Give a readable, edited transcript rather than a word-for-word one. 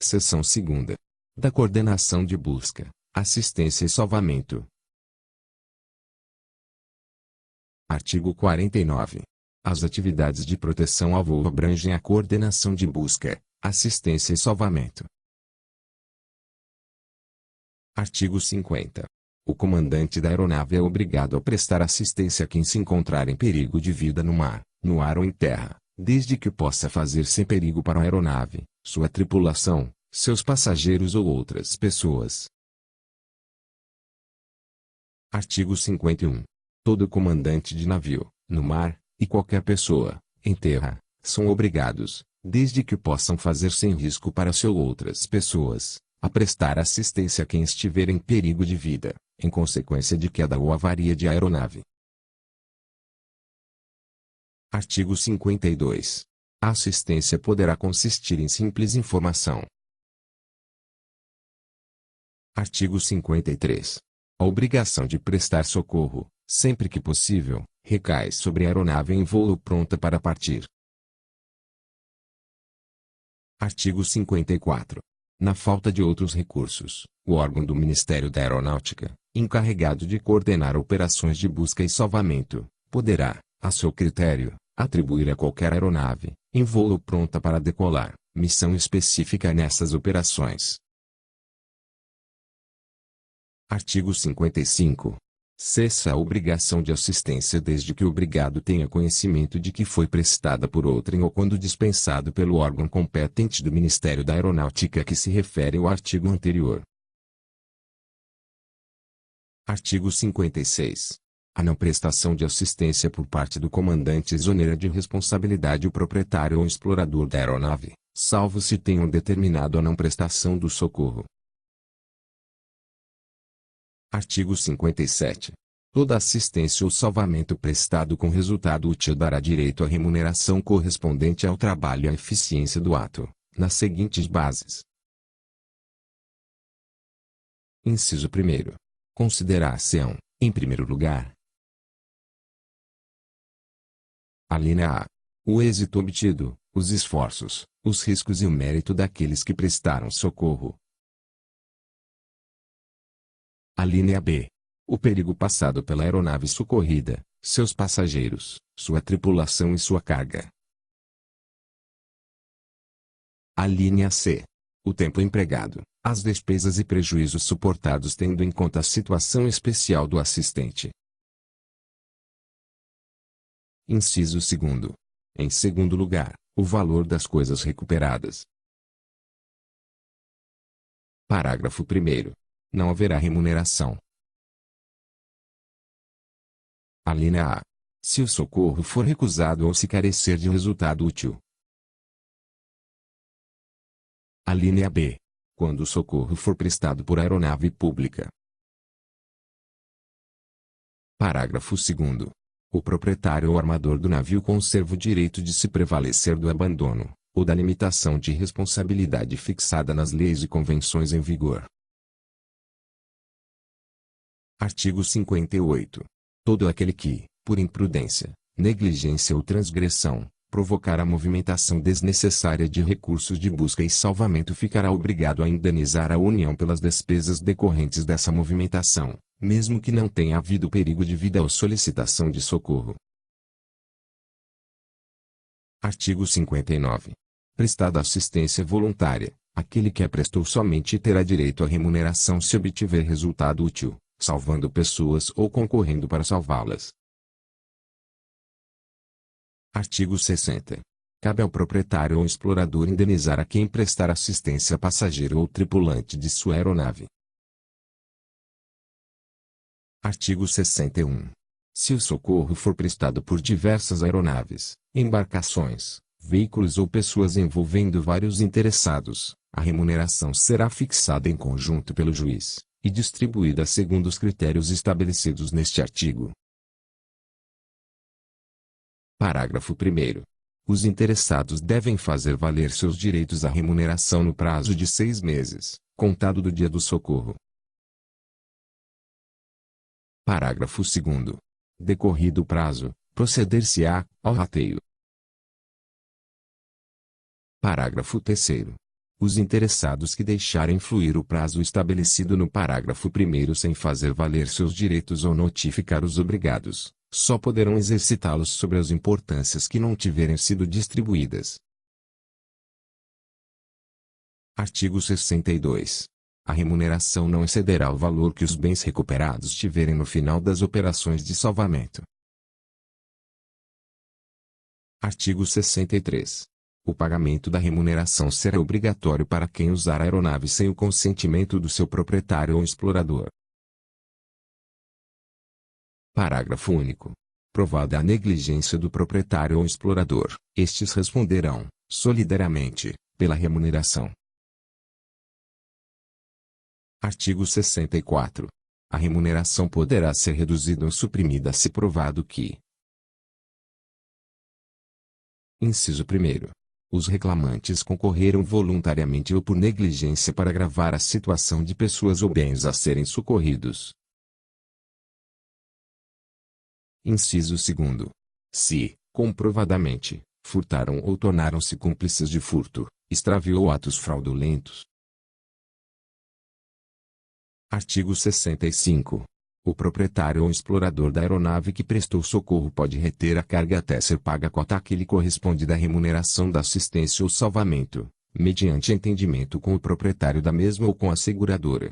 Seção 2ª. Da coordenação de busca, assistência e salvamento. Artigo 49. As atividades de proteção ao voo abrangem a coordenação de busca, assistência e salvamento. Artigo 50. O comandante da aeronave é obrigado a prestar assistência a quem se encontrar em perigo de vida no mar, no ar ou em terra, desde que o possa fazer sem perigo para a aeronave, sua tripulação, seus passageiros ou outras pessoas. Artigo 51. Todo comandante de navio, no mar, e qualquer pessoa, em terra, são obrigados, desde que o possam fazer sem risco para si ou outras pessoas, a prestar assistência a quem estiver em perigo de vida, em consequência de queda ou avaria de aeronave. Artigo 52. A assistência poderá consistir em simples informação. Artigo 53. A obrigação de prestar socorro, sempre que possível, recai sobre a aeronave em voo pronta para partir. Artigo 54. Na falta de outros recursos, o órgão do Ministério da Aeronáutica, encarregado de coordenar operações de busca e salvamento, poderá, a seu critério, atribuir a qualquer aeronave, em voo pronta para decolar, missão específica nessas operações. Artigo 55. Cessa a obrigação de assistência desde que o obrigado tenha conhecimento de que foi prestada por outrem ou quando dispensado pelo órgão competente do Ministério da Aeronáutica a que se refere o artigo anterior. Artigo 56. A não prestação de assistência por parte do comandante exonera de responsabilidade o proprietário ou explorador da aeronave, salvo se tenham determinado a não prestação do socorro. Artigo 57. Toda assistência ou salvamento prestado com resultado útil dará direito à remuneração correspondente ao trabalho e à eficiência do ato, nas seguintes bases. Inciso 1º. Considerar-se-ão, em primeiro lugar, a linha A. O êxito obtido, os esforços, os riscos e o mérito daqueles que prestaram socorro. A linha B. O perigo passado pela aeronave socorrida, seus passageiros, sua tripulação e sua carga. A linha C. O tempo empregado, as despesas e prejuízos suportados tendo em conta a situação especial do assistente. Inciso 2º. Em segundo lugar, o valor das coisas recuperadas. Parágrafo 1º. Não haverá remuneração. A linha A. Se o socorro for recusado ou se carecer de resultado útil. A linha B. Quando o socorro for prestado por aeronave pública. Parágrafo 2º. O proprietário ou armador do navio conserva o direito de se prevalecer do abandono, ou da limitação de responsabilidade fixada nas leis e convenções em vigor. Artigo 58. Todo aquele que, por imprudência, negligência ou transgressão, provocar a movimentação desnecessária de recursos de busca e salvamento ficará obrigado a indenizar a União pelas despesas decorrentes dessa movimentação, mesmo que não tenha havido perigo de vida ou solicitação de socorro. Artigo 59. Prestada assistência voluntária, aquele que a prestou somente terá direito à remuneração se obtiver resultado útil, salvando pessoas ou concorrendo para salvá-las. Artigo 60. Cabe ao proprietário ou explorador indenizar a quem prestar assistência passageiro ou tripulante de sua aeronave. Artigo 61. Se o socorro for prestado por diversas aeronaves, embarcações, veículos ou pessoas envolvendo vários interessados, a remuneração será fixada em conjunto pelo juiz e distribuída segundo os critérios estabelecidos neste artigo. Parágrafo 1º. Os interessados devem fazer valer seus direitos à remuneração no prazo de 6 meses, contado do dia do socorro. Parágrafo 2º. Decorrido o prazo, proceder-se-á ao rateio. Parágrafo 3º. Os interessados que deixarem fluir o prazo estabelecido no parágrafo 1º sem fazer valer seus direitos ou notificar os obrigados, só poderão exercitá-los sobre as importâncias que não tiverem sido distribuídas. Artigo 62. A remuneração não excederá o valor que os bens recuperados tiverem no final das operações de salvamento. Artigo 63. O pagamento da remuneração será obrigatório para quem usar a aeronave sem o consentimento do seu proprietário ou explorador. Parágrafo único. Provada a negligência do proprietário ou explorador, estes responderão, solidariamente, pela remuneração. Artigo 64. A remuneração poderá ser reduzida ou suprimida se provado que: Inciso 1º. Os reclamantes concorreram voluntariamente ou por negligência para agravar a situação de pessoas ou bens a serem socorridos. Inciso 2º. Se, comprovadamente, furtaram ou tornaram-se cúmplices de furto, extravio ou atos fraudulentos. Artigo 65. O proprietário ou explorador da aeronave que prestou socorro pode reter a carga até ser paga a cota que lhe corresponde da remuneração da assistência ou salvamento, mediante entendimento com o proprietário da mesma ou com a seguradora.